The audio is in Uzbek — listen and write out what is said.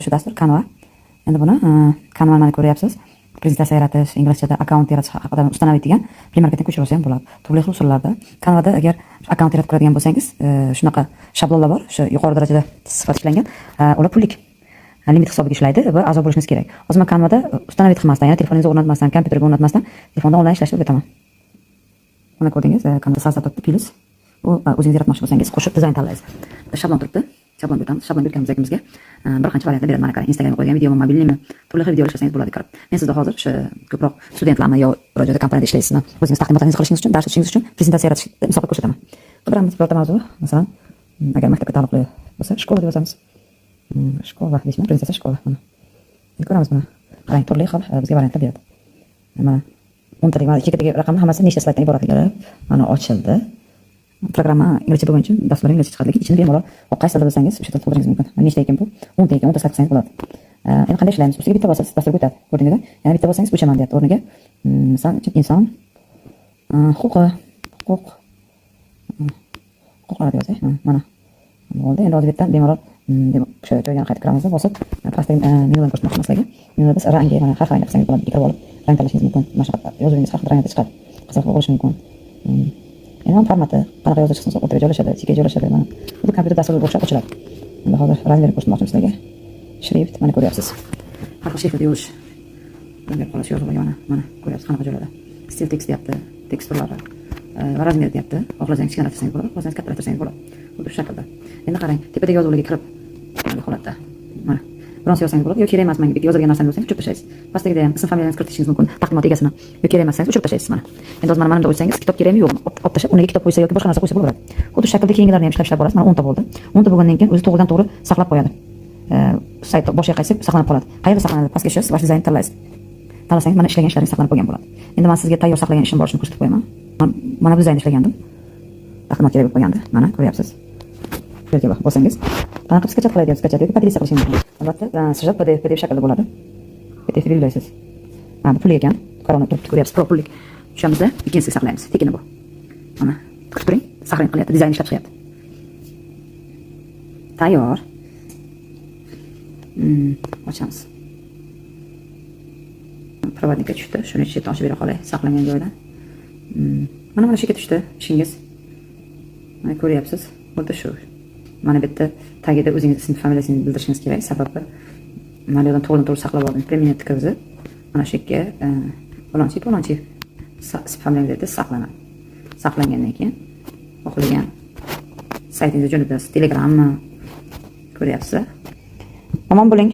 Shu dastur Canva. Endi buni Canva ni ko'ryapsiz. Prezentatsiya yaratish, inglizchada akkaunt yaratish haqida ustanovit degan premarketga ko'chirsa ham bo'ladi. Turli xil usullarda Canvada agar akkaunt yaratib ko'radigan bo'lsangiz, shunaqa shablonlar bor, o'sha yuqori darajada sifat ishlangan, ular pullik. Limit hisobiga ishlaydi va a'zo bo'lishingiz kerak. Hozir men Canvada ustanovit qilmasdan, ya'ni telefoningizga o'rnatmasdan, kompyuterga o'rnatmasdan, telefonda onlayn ishlashni o'rgataman. Mana ko'rdingiz, Canvada salsa topdi, pilis. U o'zingiz yaratmoqchi bo'lsangiz, qo'shib dizayn tanlaysiz. Shablon turibdi. Shablon o'tamiz. Shablon o'tganimizga bir qancha variantlar beradi. Mana qarang, Instagramga qo'ygan videomi, mobilnimi, turli xil videolar ishlasangiz bo'ladi kirib. Men sizga hozir o'sha ko'proq studentlarni yo biror joyda kompaniyada ishlaysizmi, o'zingiz taqdimotingizni qilishingiz uchun, dars o'tishingiz uchun prezentatsiya yaratishni misol qilib ko'rsataman. Birorta mavzu, masalan, agar maktabga taalluqli bo'lsa, shkola deb yozamiz. Shkola deysizmi? Prezentatsiya shkola. Mana. Endi ko'ramiz buni. Qarang, turli xil bizga variantlar beradi. Mana 10 tadagi, mana 2 tadagi raqamlar hammasi nechta slayddan iborat ekan. Mana ochildi. Programma inglizcha bo'lgani uchun dasturlar inglizcha chiqadi, lekin ichini bemalol qaysi tilda bilsangiz o'sha tilda to'ldirishingiz mumkin. Mana nechta ekan bu? 10 ta ekan, 10 ta sayt qilsangiz bo'ladi. Endi qanday ishlaymiz? Ustiga bitta bosasiz, dasturga o'tadi. Ko'rdingizmi? Yana bitta bossangiz o'chaman deyapti. O'rniga inson huquqlar deb yozay. Mana. Bo'ldi. Endi hozir bittadan bemalol o'sha joyga qaytib kiramiz, bosib pastdagi menyudan ko'rsatmoqchi sizlarga. Menyuda biz rangi, mana har xil rangda qilsangiz bo'ladi. Kirib olib rang tanlashingiz mumkin. Mashqatda yozuvingiz har xil rangda chiqadi. Qizil bo'lishi mumkin. Endi formati qanaqa yozib chiqsa o'rtaga joylashadi, ichiga joylashadi. Mana bu kompyuter dasturiga o'xshab ochiladi. Endi hozir razmerni ko'rsatmoqchim sizlarga. Shrift mana ko'ryapsiz. Har xil shriftda yozish. Bunday qolish yozuvi mana ko'ryapsiz qanaqa joylada. Stil text deyapti, teksturlari va razmer deyapti. Xohlasangiz kichkinalatsangiz bo'ladi, xohlasangiz kattalatsangiz bo'ladi. Xuddi shu shaklda. Endi qarang, tepadagi yozuvlarga kirib bunday holatda. Mana biron yozsangiz bo'ladi, yo kerak emas menga yozilgan narsani bo'lsangiz o'chirib tashlaysiz. Pastagida ham ism familiyangizni kiritishingiz mumkin, taqdimot egasini. Yo kerak emas o'chirib tashlaysiz mana. Endi hozir mana bunda o'ysangiz, kitob kerakmi yo'qmi? Olib tashlab, unaga kitob qo'ysa yoki boshqa narsa qo'ysa bo'laveradi. Xuddi shu shaklda keyingilarni ham ishlab borasiz. Mana 10 ta bo'ldi. 10 ta bo'lgandan keyin o'zi to'g'ridan to'g'ri saqlab qo'yadi. Sayt boshiga qaytib saqlanib qoladi. Qayerda saqlanadi? Pastga tushasiz, bosh dizayn tanlaysiz. Tanlasangiz mana ishlagan ishlaringiz saqlanib qolgan bo'ladi. Endi men sizga tayyor saqlagan ishim bor, shuni ko'rsatib qo'yaman. Mana bu dizayn ishlagandim. Taqdimot kerak bo'lib qolgandi. Mana ko'ryapsiz. Yo'lga bosangiz, qanaqa sketch qiladi, sketch yoki podresiya qilishingiz mumkin. Albatta, siz PDF shaklda bo'ladi. PDF yollaysiz. Mana pul ekan. Qarorni turibdi, ko'ryapsiz, pro pullik. O'shamizda ikkinchisiga saqlaymiz. Tekini bu. Mana kutib turing, saqlanib qilyapti, dizayn ishlab chiqyapti. Tayyor. Ochamiz. Provodnikka tushdi. Shuni chetdan ochib bera qolay, saqlangan joydan. Mana shu yerga tushdi ishingiz. Mana ko'ryapsiz. Xuddi shu. Mana bu yerda tagida o'zingiz ism familiyangizni bildirishingiz kerak. Sababi mana yerdan to'g'ri saqlab oldim. Preminent tkvz. Mana shu yerga palonchi ism familiyangizni saqlanadi. Saqlangandan keyin xohlagan saytingizga jo'natasiz. Telegrammi ko'ryapsiz. Omon bo'ling.